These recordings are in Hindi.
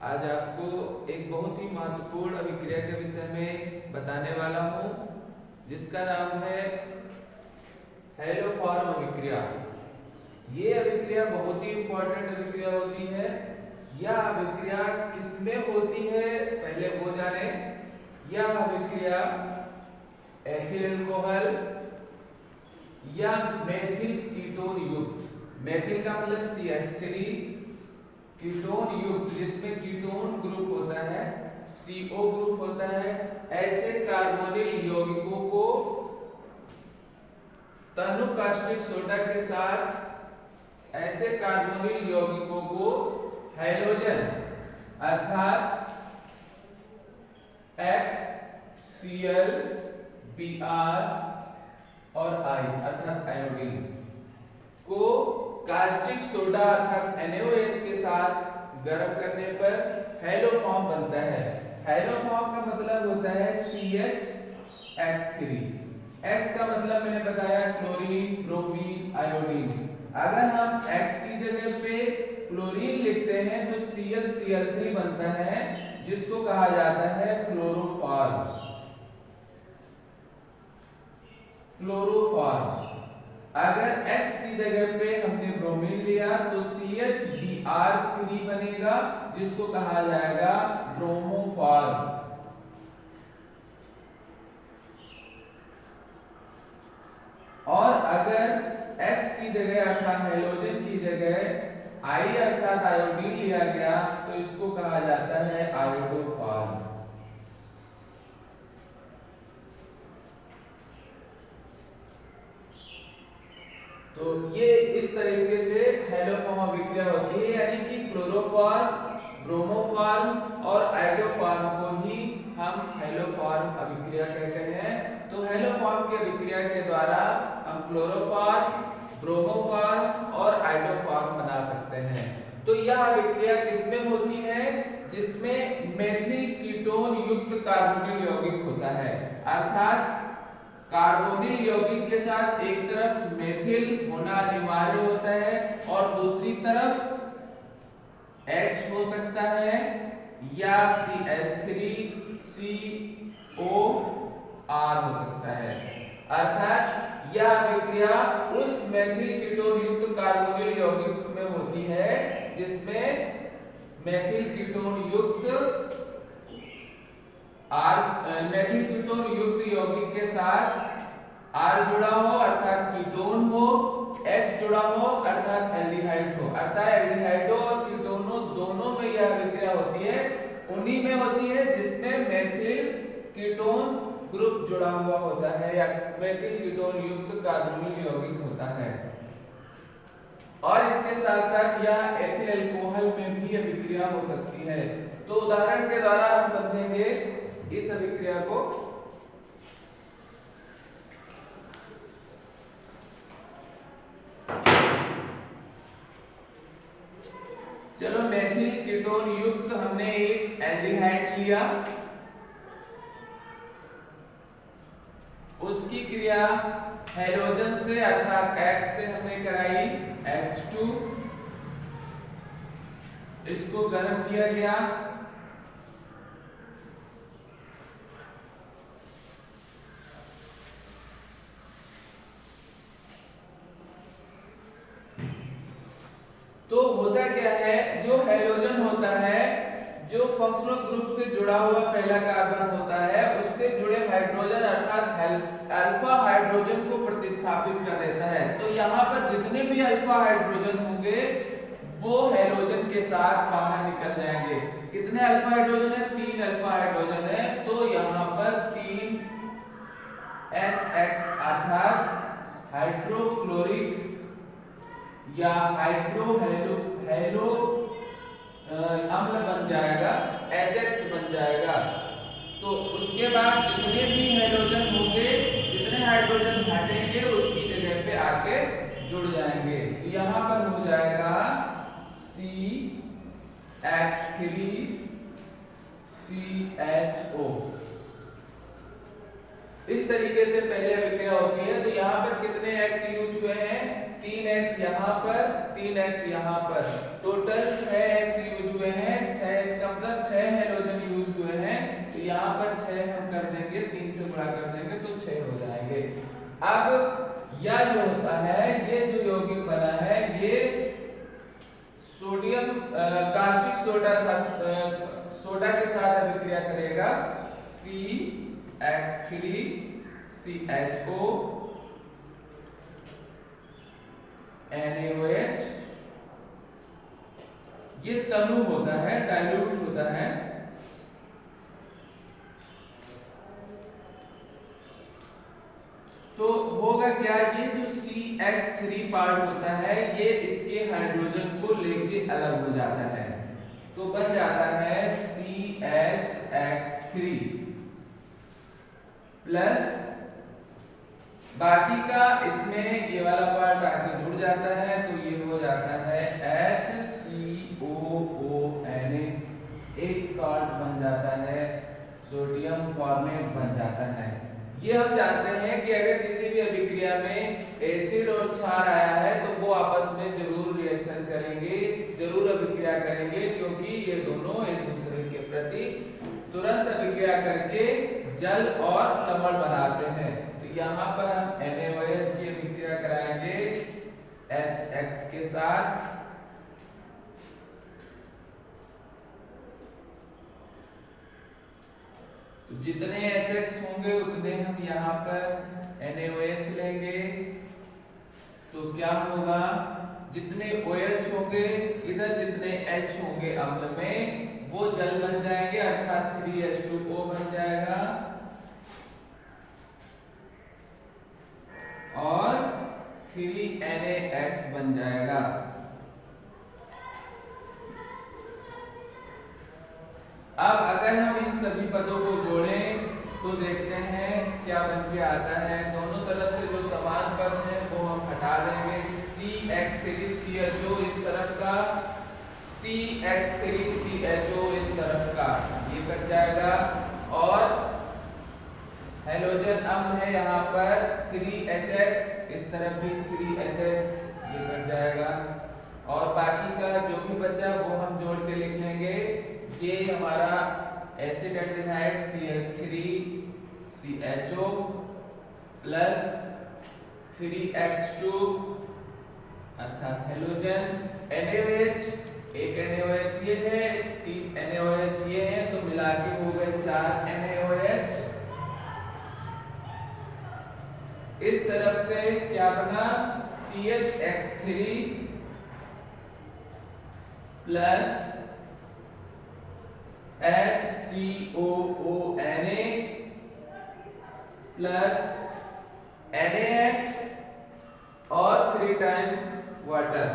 आज आपको एक बहुत ही महत्वपूर्ण अभिक्रिया के विषय में बताने वाला हूँ, जिसका नाम है हेलोफॉर्म अभिक्रिया। ये अभिक्रिया बहुत ही इंपॉर्टेंट अभिक्रिया होती है। यह अभिक्रिया किसमें होती है पहले वो जाने। यह अभिक्रिया एथिल अल्कोहल या मेथिल कीटोन युक्त, मेथिल का मतलब CH3, कीटोन युक्त जिसमें कीटोन ग्रुप होता है, CO ग्रुप होता है, ऐसे कार्बोनिल यौगिकों को तनु कास्टिक सोडा के साथ ऐसे कार्बोनिल यौगिकों को हैलोजन अर्थात HCl, Br और I अर्थात आयोडीन को कास्टिक सोडा अर्थात NaOH के साथ गर्म करने पर हैलोफॉर्म बनता है। हैलोफॉर्म का मतलब होता है CH3। X का मतलब मैंने बताया क्लोरीन, ब्रोमीन, आयोडीन। अगर हम X की जगह पे क्लोरीन लिखते हैं तो CH3 बनता है, जिसको कहा जाता है क्लोरोफॉर्म। अगर X की जगह पे हमने ब्रोमीन लिया तो CHBr3 बनेगा, जिसको कहा जाएगा ब्रोमोफॉर्म। और अगर X की जगह अर्थात हैलोजन की जगह I अर्थात आयोडीन लिया गया तो इसको कहा जाता है आयोडोफॉर्म। तो ये इस तरीके से हैलोफॉर्म अभिक्रिया होती है, यानी कि क्लोरोफॉर्म, ब्रोमोफॉर्म और आयोडोफॉर्म को ही हम हैलोफॉर्म अभिक्रिया कहते हैं। तो हैलोफॉर्म की अभिक्रिया के द्वारा हम क्लोरोफॉर्म, ब्रोमोफॉर्म और आयोडोफॉर्म बना सकते हैं। तो यह अभिक्रिया किसमें होती है? जिसमें मेथिल कीटोन युक्त कार्बोनिल यौगिक होता है, अर्थात कार्बोनिल यौगिक के साथ एक तरफ मेथिल होना अनिवार्य होता है और दूसरी तरफ H हो सकता है या CH3COR हो सकता है। अर्थात यह अभिक्रिया उस मेथिल कीटोन युक्त कार्बोनिल यौगिक में होती है जिसमें मेथिल कीटोन युक्त मेथिल कीटोन युक्त यौगिक के साथ R जुड़ा हो अर्थात कीटोन हो, H जुड़ा हो अर्थात एल्डिहाइड हो। अर्थात एल्डिहाइडों और कीटोनों दोनों में यह अभिक्रिया होती है, उन्हीं में होती है जिसमें मेथिल कीटोन ग्रुप जुड़ा हुआ होता है या मेथिल कीटोन युक्त कार्बोनिल यौगिक होता है। और इसके साथ साथ यह एथिल अल्कोहल में भी अभिक्रिया हो सकती है। तो उदाहरण के द्वारा हम समझेंगे इस अभिक्रिया को। चलो, मेथिल कीटोन युक्त हमने एक एल्डिहाइड लिया, उसकी क्रिया हैलोजन से अर्थात X से हमने कराई, H2, इसको गर्म किया गया। तो होता क्या है, जो हैलोजन होता है, जो फंक्शनल ग्रुप से जुड़ा हुआ पहला कार्बन होता है, उससे जुड़े हाइड्रोजन अर्थात अल्फा हाइड्रोजन को प्रतिस्थापित कर देता है। तो यहाँ पर जितने भी अल्फा हाइड्रोजन होंगे वो हैलोजन के साथ बाहर निकल जाएंगे। कितने अल्फा हाइड्रोजन है? 3 अल्फा हाइड्रोजन है। तो यहाँ पर 3 HX अर्थात हाइड्रोक्लोरिक या हेलो अम्ल बन जाएगा, HX बन जाएगा। तो उसके बाद जितने भी हाइड्रोजन होंगे, जितने हाइड्रोजन हटेंगे उसकी जगह पे आके जुड़ जाएंगे। तो यहाँ पर हो जाएगा CH3CHO। इस तरीके से पहले अभिक्रिया होती है। तो यहाँ पर कितने X यूज हुए हैं? 3x यहाँ पर 3x यहाँ पर, टोटल 6x यूज हुए हैं। 6x का मतलब 6 हैलोजन यूज हुए हैं, तो यहाँ पर 6 हम कर देंगे, 3 से गुणा कर देंगे तो 6 हो जाएंगे। अब यह जो होता है, ये जो यौगिक बना है, ये सोडियम कास्टिक सोडा था, सोडा के साथ अभिक्रिया करेगा, CH3CHO NaOH, ये तनु होता है, डाइल्यूट होता है। तो होगा क्या, ये जो CH3 पार्ट होता है, ये इसके हाइड्रोजन को लेके अलग हो जाता है, तो बन जाता है CHX3 प्लस बाकी का इसमें ये वाला पार्ट आके जुड़ जाता है, तो ये हो जाता है HCOONA, एक सॉल्ट बन जाता है, सोडियम फॉर्मेट बन जाता है। ये हम जानते हैं कि अगर किसी भी अभिक्रिया में एसिड और क्षार आया है तो वो आपस में जरूर रिएक्शन करेंगे, जरूर अभिक्रिया करेंगे, क्योंकि ये दोनों एक दूसरे के प्रति तुरंत अभिक्रिया करके जल और लवण बनाते हैं। तो यहाँ पर हम NaOH की अभिक्रिया कराएंगे HX के साथ, तो जितने HX होंगे उतने हम यहाँ पर NaOH लेंगे, तो क्या होगा, जितने OH होंगे इधर जितने H होंगे अम्ल में, वो जल बन जाएंगे, अर्थात 3H2O बन जाएगा, और 3NaX बन जाएगा। अब अगर हम इन सभी पदों को जोड़ें तो देखते हैं क्या बन के आता है। दोनों तरफ से जो समान पद है वो हम हटा देंगे, CH3CHO इस तरफ का, CH3CHO इस तरफ का, ये कट जाएगा, और हैलोजन अम्ल है यहाँ पर 3HX, इस तरफ भी 3HX, ये कट जाएगा, और बाकी का जो भी बचा वो हम जोड़ के लिख लेंगे। ये हमारा acid aldehyde CH3CHO plus 3H2 अर्थात हैलोजन, NaOH, एक NaOH ये है, 3 NaOH ये है, तो मिला के हो गए 4 NaOH। इस तरफ से क्या बना, CHX3 plus HCOONA plus NaX और 3 time water,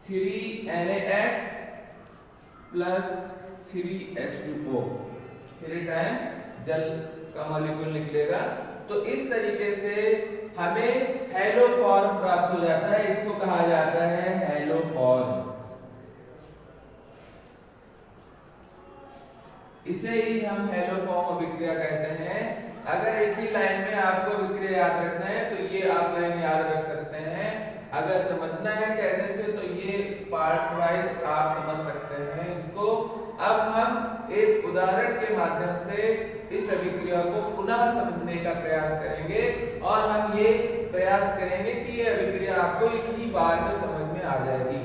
3NaX plus 3H2O, 3 time जल का मॉलिक्यूल निकलेगा। तो इस तरीके से हमें हैलो फॉर्म प्राप्त हो जाता है, इसको कहा जाता है हैलो फॉर्म। इसे ही हम हैलो फॉर्म अभिक्रिया कहते हैं। अगर एक ही लाइन में आपको अभिक्रिया याद रखना है तो ये आप लाइन याद रख सकते हैं, अगर समझना है कहने से तो ये पार्ट वाइज आप समझ सकते हैं इसको। अब हम एक उदाहरण के माध्यम से इस अभिक्रिया को पुनः समझने का प्रयास करेंगे, और हम ये प्रयास करेंगे कि ये अभिक्रिया आपको एक ही बार में समझ में आ जाएगी।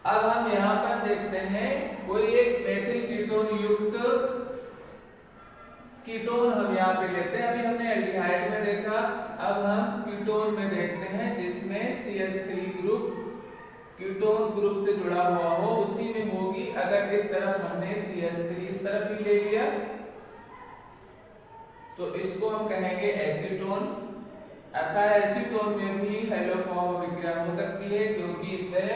अब हम यहाँ पर देखते हैं कोई एक मेथिल कीटोन युक्त कीटोन हम यहाँ पे लेते हैं। अभी हमने एल्डिहाइड में देखा, अब हम कीटोन में देखते हैं जिसमें CH3 ग्रुप कीटोन ग्रुप से जुड़ा हुआ हो, उसी में होगी। अगर इस तरफ हमने CH3 इस तरफ भी ले लिया तो इसको हम कहेंगे एसीटोन, अर्थात एसीटोन में भी हैलो फॉर्म अभिक्रिया हो सकती है क्योंकि इसमें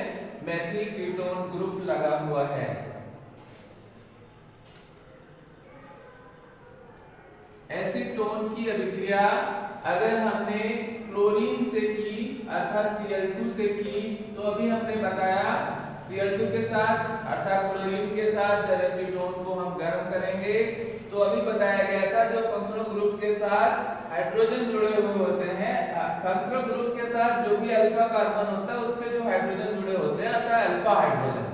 मेथिल कीटोन ग्रुप लगा हुआ है। एसीटोन की अभिक्रिया अगर हमने क्लोरीन से की अर्थात Cl2 से की तो अभी हमने बताया Cl2 के साथ अर्थात क्लोरीन के साथ जब एसीटोन को हम गर्म करेंगे तो अभी बताया गया था जो फंक्शनल ग्रुप के साथ हाइड्रोजन जुड़े हुए होते हैं, फंक्शनल ग्रुप के साथ जो भी अल्फा कार्बन होता है उससे जो हाइड्रोजन जुड़े होते हैं अर्थात अल्फा हाइड्रोजन।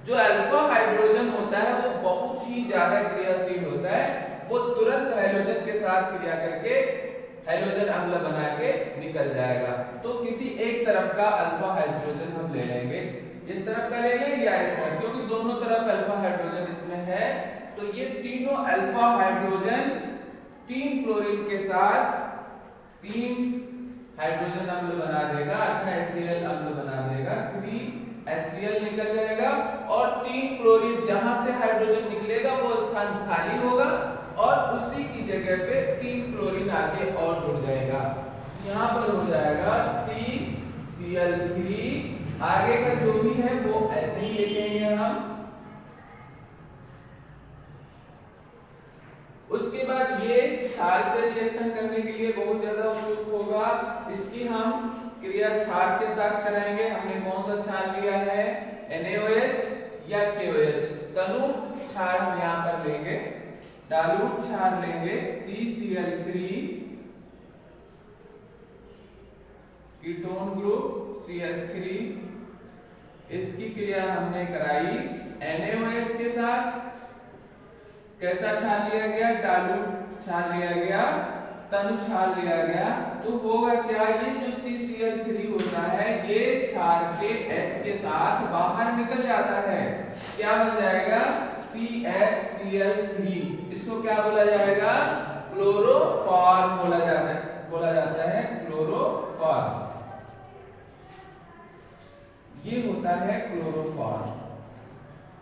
जो अल्फा हाइड्रोजन होता है वो बहुत ही ज्यादा क्रियाशील होता है, वो तुरंत हाइड्रोजन के साथ क्रिया करके हाइड्रोजन अम्ल बना के निकल जाएगा। तो किसी एक तरफ का अल्फा हाइड्रोजन हम ले लेंगे, इस तरफ का ले लें या इस तरफ, क्योंकि दोनों तरफ अल्फा हाइड्रोजन इसमें है। तो ये तीनों अल्फा हाइड्रोजन 3 क्लोरीन के साथ 3 हाइड्रोजन अम्ल बना देगा अर्थात HCl अम्ल बना देगा, 3HCl निकल जाएगा और 3 क्लोरीन जहां से हाइड्रोजन निकलेगा वो स्थान खाली होगा और उसी की जगह पे 3 क्लोरीन आगे और जुड़ जाएगा। यहाँ पर हो जाएगा CCl3, आगे का जो भी है वो ऐसे ही लिखेंगे हम। उसके बाद ये क्षार से रिएक्शन करने के लिए बहुत ज्यादा उपयुक्त होगा, इसकी हम क्रिया क्षार के साथ कराएंगे। हमने कौन सा क्षार लिया है, NaOH या KOH, तनु क्षार हम यहाँ पर लेंगे, डालूट क्षार लेंगे CCl3 कीटोन ग्रुप CH3, इसकी क्रिया हमने कराई NaOH के साथ। कैसा क्षार लिया गया, डालूट क्षार लिया गया, तनु क्षार लिया गया। तो होगा क्या, ये जो CCl3 होता है ये क्षार के H के साथ बाहर निकल जाता है, क्या बन जाएगा CHCl3, इसको क्या बोला जाएगा, क्लोरोफॉर्म बोला जाता है क्लोरोफॉर्म, ये होता है क्लोरोफॉर्म।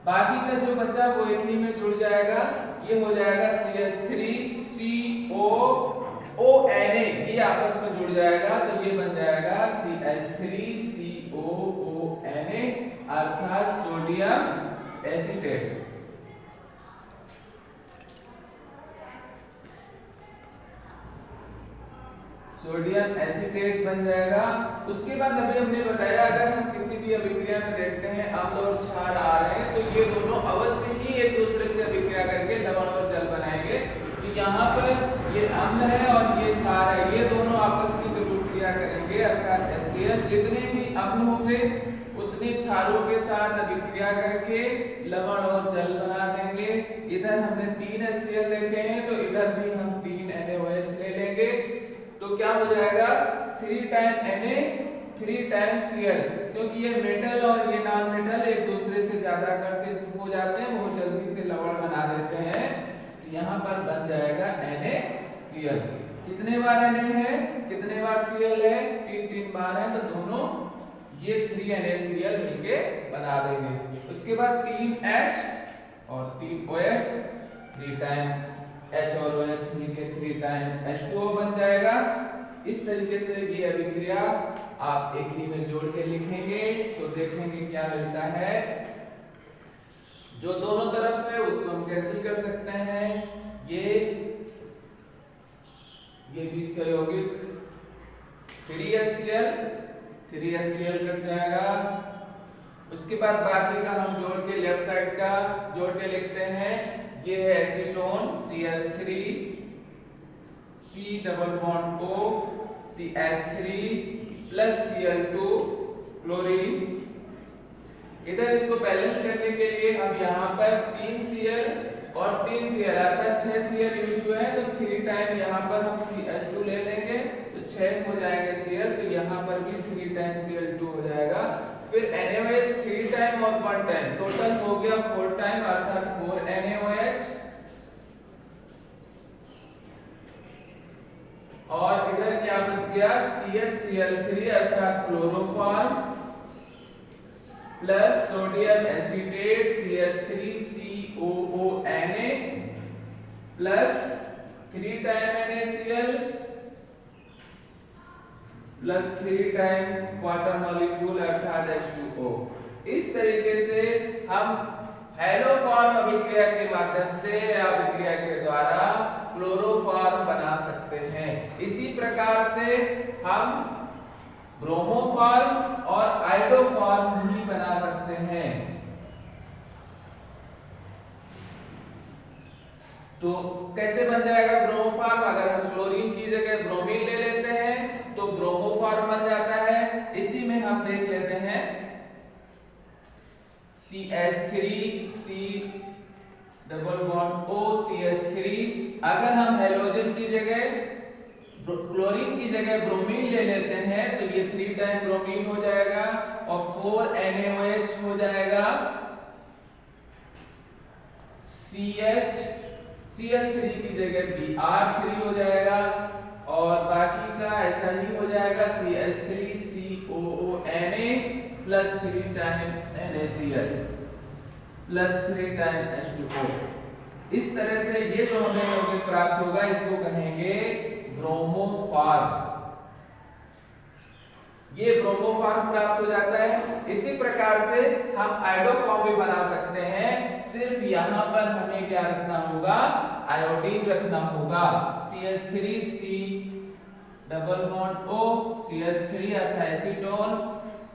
बाकी का जो बचा वो एक ही में जुड़ जाएगा, ये हो जाएगा CH3COONA, ये आपस में जुड़ जाएगा तो ये बन जाएगा CH3COONA अर्थात सोडियम एसीटेट। सोडियम एसीटेट बन जाएगा। उसके बाद अभी हमने बताया अगर हम किसी भी अभिक्रिया में देखते हैं अम्ल और क्षार आ रहे हैं तो ये दोनों अवश्य ही एक दूसरे से अभिक्रिया करके लवण और जल बनाएंगे। तो यहाँ पर ये अम्ल है और ये क्षार है, ये दोनों आपस में जरूर क्रिया करेंगे अर्थात HCl जितने भी अम्ल होंगे उतने क्षारों के साथ अभिक्रिया करके लवण और जल बना देंगे। इधर हमने 3 HCl देखे हैं तो इधर भी हम 3 NaOH ले लेंगे तो क्या हो जाएगा 3 टाइम Na 3 टाइम Cl, क्योंकि ये मेटल और ये नॉन मेटल एक दूसरे से ज्यादा आकर्षित हो जाते हैं, बहुत जल्दी से लवण बना देते हैं। तो यहाँ पर बन जाएगा NaCl। कितने बार Na है, कितने बार Cl है, 3 बार है, तो दोनों ये 3 NaCl मिलके बना देंगे। उसके बाद 3H और 3OH, 3 टाइम H और OH मिलके 3 टाइम H2O बन जाएगा। इस तरीके से ये अभिक्रिया आप एक ही में जोड़ के लिखेंगे तो देखेंगे क्या मिलता है। जो दोनों तरफ है उसको हम कैंसिल कर सकते हैं, ये बीच का यौगिक 3HCl कट जाएगा। उसके बाद बाकी का हम जोड़ के लेफ्ट साइड का जोड़ के लिखते हैं, ये है acetone CH3 C double bond O CH3 plus Cl2 chlorine. इधर इसको बैलेंस करने के लिए हम यहाँ पर 3Cl और 3Cl अर्थात 6Cl यूज हुए हैं तो 3 टाइम यहाँ पर हम Cl2 ले लेंगे तो 6 हो जाएंगे Cl, तो यहाँ पर भी 3 टाइम Cl2 हो जाएगा। फिर NaOH 3 टाइम और 1 टाइम, टोटल हो गया 4 टाइम अर्थात 4 NaOH। और इधर क्या बच गया CHCl3 अर्थात chloroform plus sodium acetate CH3COONA plus 3 time NaCl plus 3 time water molecule अर्थात H2O। इस तरीके से हम हैलोफॉर्म अभिक्रिया के माध्यम से या अभिक्रिया के द्वारा क्लोरोफॉर्म बना सकते हैं। इसी प्रकार से हम ब्रोमोफॉर्म और आयोडोफॉर्म भी बना सकते हैं। तो कैसे बन जाएगा ब्रोमोफॉर्म? अगर हम क्लोरीन की जगह ब्रोमीन ले लेते हैं तो ब्रोमोफॉर्म बन जाता है। इसी में हम देख लेते हैं CH3 C double bond O CH3। अगर हम हैलोजन की जगह क्लोरीन की जगह ब्रोमीन ले लेते हैं तो ये 3 टाइम ब्रोमीन हो जाएगा और 4 NaOH हो जाएगा। CH3 की जगह Br3 हो जाएगा और बाकी का ऐसा ही हो जाएगा CH3 COONA plus 3 time NaCl plus 3 time H2O। इस तरह से ये जो हमें यौगिक प्राप्त होगा इसको कहेंगे ब्रोमोफॉर्म। ये ब्रोमोफॉर्म प्राप्त हो जाता है। इसी प्रकार से हम आयोडोफॉर्म भी बना सकते हैं। सिर्फ यहाँ पर हमें क्या रखना होगा? आयोडीन रखना होगा। CH3 C double bond O CH3 अर्थात acetone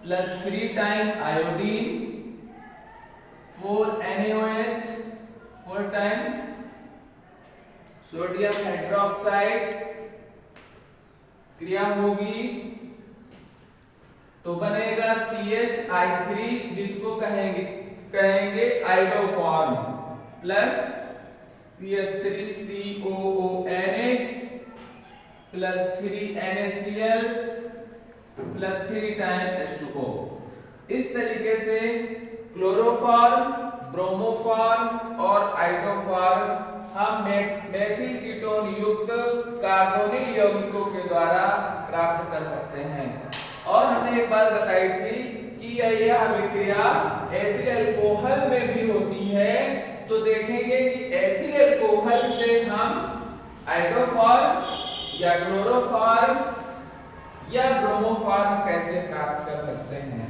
plus 3 time iodine 4 NaOH 4 time sodium hydroxide क्रिया होगी तो बनेगा CH3 जिसको कहेंगे iodoform plus CH3 COONA plus 3 NaCl plus 3 time H2O। इस तरीके से क्लोरोफॉर्म, ब्रोमोफॉर्म और आयोडोफॉर्म हम मेथिल कीटोन युक्त कार्बोनिल यौगिकों के द्वारा प्राप्त कर सकते हैं। और हमने एक बात बताई थी कि यह अभिक्रिया एथिल अल्कोहल में भी होती है। तो देखेंगे कि एथिल अल्कोहल से हम आयोडोफॉर्म या क्लोरोफॉर्म या ब्रोमोफॉर्म कैसे प्राप्त कर सकते हैं।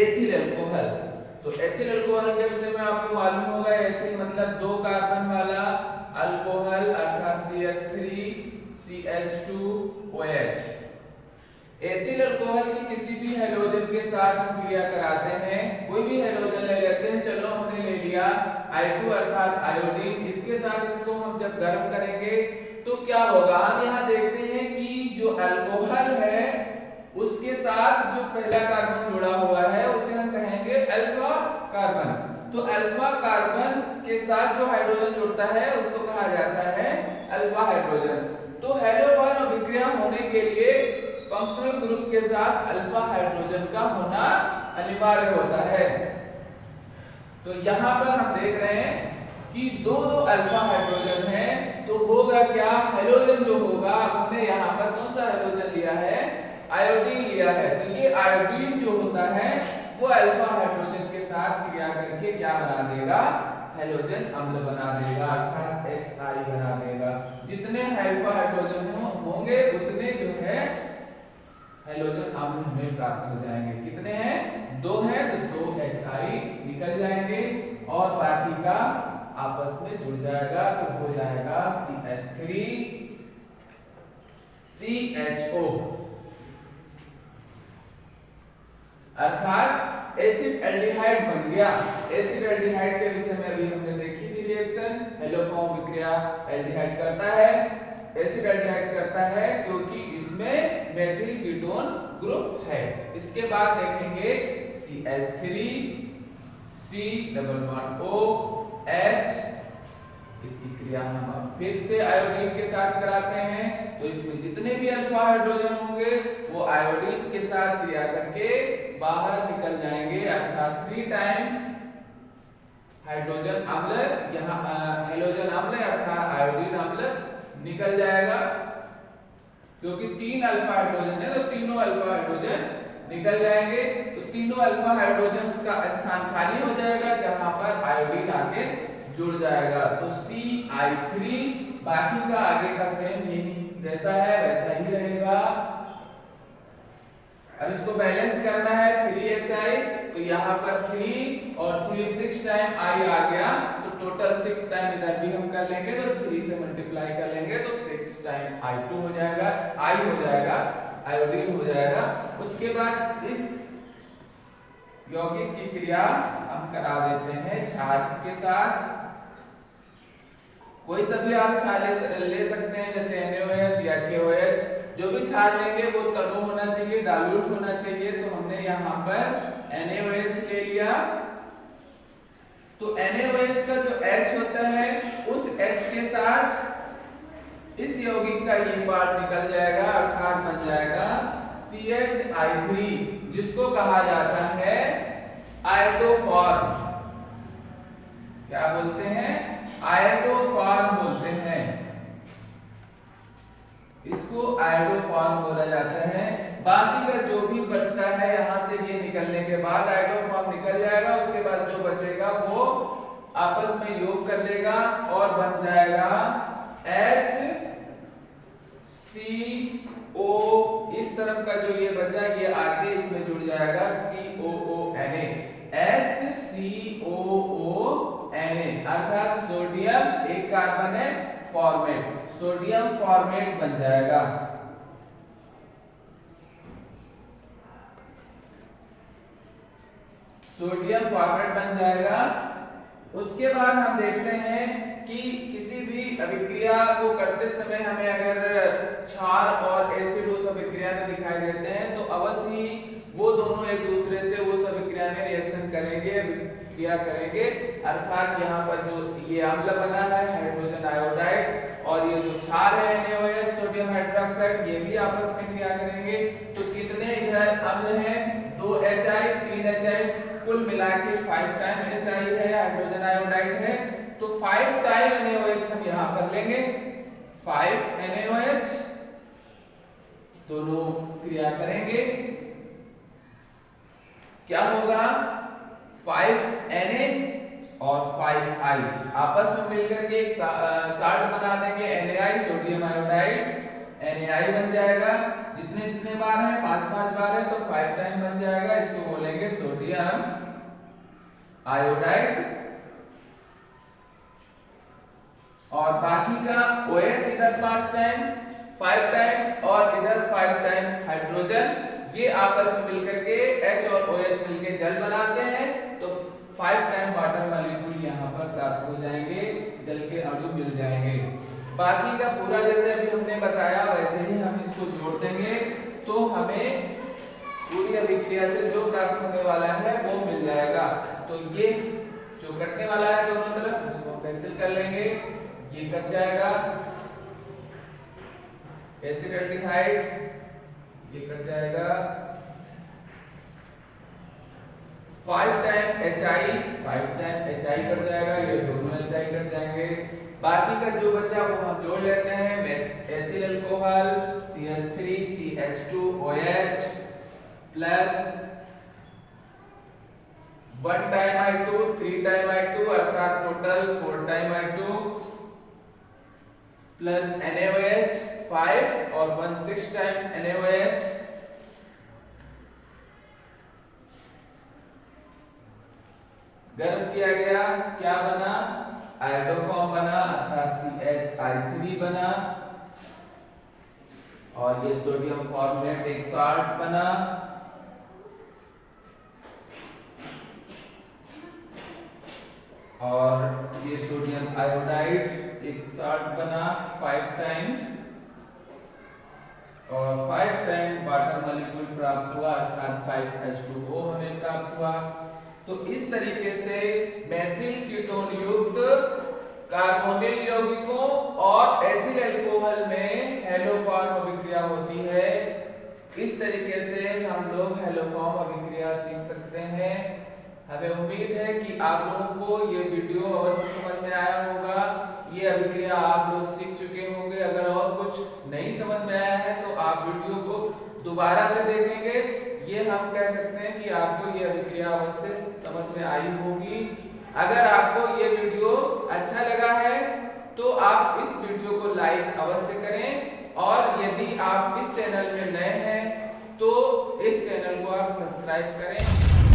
एथिल अल्कोहल, तो एथिल अल्कोहल के विषय में आपको मालूम होगा एथिल मतलब 2 कार्बन वाला अल्कोहल अर्थात CH3 CH2OH। एथिल अल्कोहल की किसी भी हैलोजन के साथ हम क्रिया कराते हैं। कोई भी हैलोजन ले लेते हैं, चलो हमने ले लिया I2 अर्थात आयोडीन। इसके साथ इसको हम जब गर्म करेंगे तो क्या होगा? हम यहाँ देखते हैं कि जो अल्कोहल है उसके साथ जो पहला कार्बन जुड़ा हुआ है उसे हम कहेंगे अल्फा कार्बन। तो अल्फा कार्बन के साथ जो हाइड्रोजन जुड़ता है उसको कहा जाता है अल्फा हाइड्रोजन। तो हैलोफॉर्म अभिक्रिया होने के लिए फंक्शनल ग्रुप के साथ अल्फा हाइड्रोजन का होना अनिवार्य होता है। तो यहाँ पर हम देख रहे हैं कि दो अल्फा हाइड्रोजन है तो होगा क्या? हैलोजन जो होगा, हमने यहाँ पर कौन सा हाइड्रोजन लिया है? आयोडीन लिया है। तो ये आयोडीन जो होता है वो अल्फा हाइड्रोजन के साथ क्रिया करके क्या बना देगा? हैलोजन अम्ल बना देगा अर्थात HI बना देगा। जितने अल्फा हाइड्रोजन होंगे उतने जो है हैलोजन अम्ल हमें प्राप्त हो जाएंगे। कितने हैं? 2 हैं तो 2 HI निकल जाएंगे और बाकी का आपस में जुड़ जाएगा तो हो जाएगा CH3 CHO अर्थात एसिड एल्डिहाइड बन गया। एसिड एल्डिहाइड के विषय में अभी हमने देखी थी रिएक्शन। हैलोफॉर्म विक्रिया एल्डिहाइड करता है, एसिड एल्डिहाइड करता है क्योंकि इसमें मेथिल कीटोन ग्रुप है। इसके बाद देखेंगे CH3 C double bond OH। इसकी क्रिया हम अब फिर से आयोडीन के साथ कराते हैं तो इसमें जितने भी अल्फा हाइड्रोजन होंगे वो आयोडीन के साथ क्रिया करके बाहर निकल जाएंगे अर्थात 3 टाइम हाइड्रोजन अम्ल, यहाँ हैलोजन अम्ल अर्थात आयोडीन अम्ल निकल जाएगा। क्योंकि 3 अल्फा हाइड्रोजन है तो तीनों अल्फा हाइड्रोजन निकल जाएंगे, तो तीनों अल्फा हाइड्रोजन का स्थान खाली हो जाएगा जहां पर आयोडीन आके जुड़ जाएगा। तो CI3, बाकी का आगे का सेम यही जैसा है वैसा ही रहेगा। अब इसको बैलेंस करना है 3HI, तो यहाँ पर 3 और 3 6 टाइम I आ गया, तो टोटल 6 टाइम इधर भी हम कर लेंगे, तो 3 से मल्टीप्लाई कर लेंगे तो 6 टाइम I2 हो जाएगा, I हो जाएगा, आयोडीन हो जाएगा। उसके बाद इस यौगिक की क्रिया हम करा देते हैं क्षार के साथ। कोई सा भी आप क्षार ले सकते हैं, जैसे NaOH या KOH, जो भी क्षार लेंगे वो तनु होना चाहिए, डाइल्यूट होना चाहिए। तो हमने यहाँ पर NaOH ले लिया, तो NaOH का जो H होता है उस H के साथ इस यौगिक का ये पार्ट निकल जाएगा, अर्थात बन जाएगा CHI3, जिसको कहा जाता है आयोडोफॉर्म। क्या बोलते हैं? आयोडोफॉर्म बोलते हैं, इसको आयोडोफॉर्म बोला जाता है। बाकी का जो भी बचता है यहाँ से ये निकलने के बाद आयोडोफॉर्म निकल जाएगा, उसके बाद जो बचेगा वो आपस में योग कर लेगा और बन जाएगा HCO। इस तरफ का जो ये बचा ये आगे इसमें जुड़ जाएगा COONA, HCOONA, अर्थात सोडियम एक कार्बन है फॉर्मेट, सोडियम फॉर्मेट बन जाएगा। सोडियम फॉर्मेट बन जाएगा। उसके बाद हम देखते हैं कि किसी भी अभिक्रिया को करते समय हमें अगर क्षार और एसिड उस अभिक्रिया में दिखाई देते हैं तो अवश्य ही वो दोनों एक दूसरे से उस अभिक्रिया में रिएक्शन करेंगे, अभिक्रिया करेंगे। अर्थात यहाँ पर जो ये अम्ल बना है हाइड्रोजन आयोडाइड, और ये जो क्षार है NaOH सोडियम हाइड्रोक्साइड, ये भी आपस में क्रिया करेंगे। तो कितने इधर अम्ल हैं? 2HI 3HI, कुल मिला के 5 टाइम HI है, हाइड्रोजन आयोडाइड है, तो 5 टाइम NaOH हम यहाँ पर लेंगे, 5 NaOH, दोनों क्रिया करेंगे, क्या होगा? 5 Na और 5 I आपस में मिलकर के एक साल्ट बना देंगे, NaI सोडियम आयोडाइड, NaI बन जाएगा। जितने जितने बार है 5 बार है तो 5 टाइम बन जाएगा, इसको बोलेंगे सोडियम आयोडाइड। और बाकी का OH इधर 5 टाइम, 5 टाइम और इधर 5 टाइम हाइड्रोजन, ये आपस में मिलकर के H और OH मिलकर जल बनाते हैं, तो 5 टाइम वाटर मॉलिक्यूल यहाँ पर प्राप्त हो जाएंगे, जल के अणु मिल जाएंगे। बाकी का पूरा जैसे अभी हमने बताया वैसे ही हम इसको जोड़ देंगे, तो हमें पूरी अभिक्रिया से जो प्राप्त होने वाला है वो मिल जाएगा। तो ये जो कटने वाला है दोनों तरफ, उसको कैंसिल कर लेंगे, ये कट जाएगा, एसिडाल्डिहाइड ये कट जाएगा, 5 टाइम HI कट जाएगा, ये दोनों HI कट जाएंगे। बाकी का जो बचा वो हम जोड़ लेते हैं, ethyl alcohol CH3CH2OH plus 1 time I2 3 time I2, अर्थात total 4 time I2 plus NaOH 5 और 1 6 टाइम NaOH, गर्म किया गया, क्या बना? आयोडोफॉर्म बना, अर्थात CHI3 बना, और ये सोडियम फॉर्मेट एक साल्ट बना, और ये सोडियम आयोडाइड एक साल्ट बना 5 टाइम, और 5 टाइम वाटर मॉलिक्यूल प्राप्त हुआ, अर्थात 5H2O हमें प्राप्त हुआ। तो इस तरीके से मेथिल कीटोन युक्त कार्बोनिल यौगिकों और एथिल अल्कोहल में हैलोफॉर्म अभिक्रिया होती है। इस तरीके से हम लोग हैलोफॉर्म अभिक्रिया सीख सकते हैं। हमें उम्मीद है कि आप लोगों को ये वीडियो अवश्य समझ में आया होगा, ये अभिक्रिया आप लोग सीख चुके होंगे। अगर और कुछ नहीं समझ में आया है तो आप वीडियो को दोबारा से देखेंगे, ये हम कह सकते हैं कि आपको ये अभिक्रिया अवश्य समझ में आई होगी। अगर आपको ये वीडियो अच्छा लगा है तो आप इस वीडियो को लाइक अवश्य करें, और यदि आप इस चैनल में नए हैं तो इस चैनल को आप सब्सक्राइब करें।